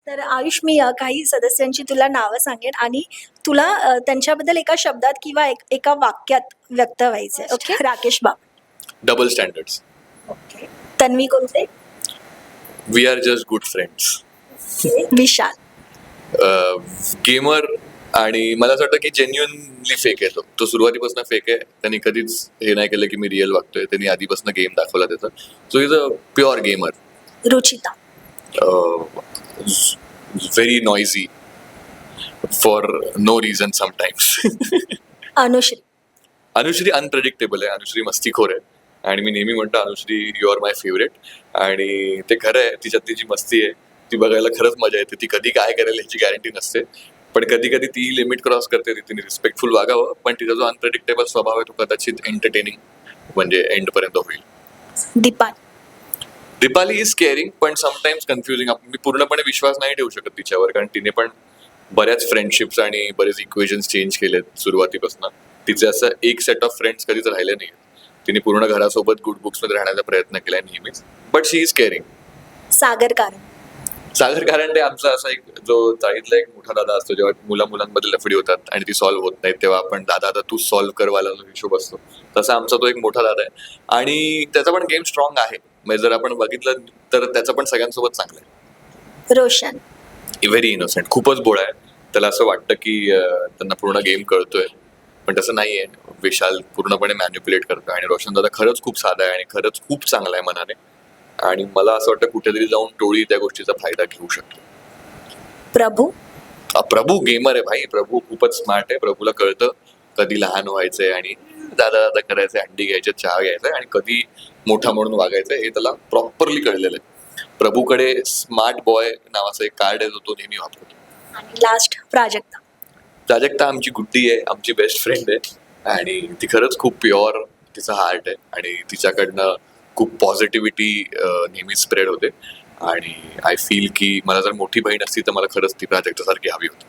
तर आयुष, मी काही सदस्यांची तुला नावं सांगेन आणि तुला त्यांच्याबद्दल एका शब्दात किंवा एका वाक्यात व्यक्त व्हायचंय. ओके. राकेश बाब. Double standards. ओके. तन्वी कोणते? We are just good friends. Vishal. Gamer आणि मला असं वाटतं की जेन्युअनली फेक आहे तो सुरुवातीपासून फेक आहे. त्यांनी कधीच हे नाही केलं की मी रिअल वागतोय. त्यांनी आधीपासून गेम दाखवला त्याचा. So is a pure gamer. Ruchita. Very noisy for no reason sometimes. Anushree. Anushree unpredictable आहे. अनुश्री मस्तीखोर आहे आणि मी नेहमी म्हणतो Anushree you are my favourite. आणि ते खरं आहे, तिच्यात जी मस्ती आहे ती बघायला खरंच मजा येते. ती कधी काय करेल ह्याची गॅरंटी नसते, पण कधी कधी ती लिमिट क्रॉस करते. तिने रिस्पेक्टफुल वागावं, पण तिचा जो अनप्रेडिक्टेबल स्वभाव आहे तो कदाचित एंटरटेनिंग म्हणजे एंड पर्यंत होईल. दीपाली. दीपाली इज केअरिंग पण समटाइम्स कन्फ्युजिंग. मी पूर्णपणे विश्वास नाही ठेवू शकत तिच्यावर, कारण तिने पण बऱ्याच फ्रेंडशिप्स आणि बरेच इक्वेशन्स चेंज केलेत सुरुवातीपासून. तिचे असं एक सेट ऑफ फ्रेंड्स कधीच राहिले नाही. तिने पूर्ण घरासोबत गुड बुक्स मध्ये राहण्याचा प्रयत्न केलाय नेहमीच, बट शी इज केअरिंग. सागर कारंडे. सागर कारंडे आमचा असा एक जो चाळीतला एक मोठा दादा असतो. जेव्हा मुलांमध्ये लफडी होतात आणि ती सॉल्व्ह होत नाहीत, तेव्हा आपण दादा तू सॉल्व्ह करवायला जो हिशोब असतो, तसा आमचा तो एक मोठा दादा आहे. आणि त्याचा पण गेम स्ट्रॉंग आहे. म्हणजे जर आपण बघितलं तर त्याचं पण सगळ्यांसोबत चांगलं आहे. रोशन. Very innocent. खूपच बोळा आहे. त्याला असं वाटतं की त्यांना पूर्ण गेम कळतोय, पण तसं नाहीये. विशाल पूर्णपणे मॅन्युप्युलेट करतो आणि रोशन दादा खरंच खूप साधा आहे आणि खरंच खूप चांगला आहे मनाने. आणि मला असं वाटतं कुठेतरी जाऊन टोळी त्या गोष्टीचा फायदा घेऊ शकतो. प्रभू. प्रभू गेमर आहे भाई. प्रभू खूपच स्मार्ट आहे. प्रभूला कळतं कधी लहान व्हायचंय आणि दादा दादा करायचंय, अंडी घ्यायचे, चहा घ्यायचा आणि कधी मोठा म्हणून वागायचंय हे त्याला प्रॉपरली कळलेलं आहे. प्रभूकडे स्मार्ट बॉय नावाचं एक कार्ड आहे जो तो नेहमी वापरतो. आणि लास्ट प्राजक्ता. प्राजक्ता आमची गुड्डी आहे, आमची बेस्ट फ्रेंड आहे आणि ती खरंच खूप प्युअर तिचा हार्ट आहे आणि तिच्याकडनं खूप पॉझिटिव्हिटी नेहमी स्प्रेड होते. आणि आय फील की मला जर मोठी बहीण असती तर मला खरंच ती प्राजक्तासारखी हवी होती.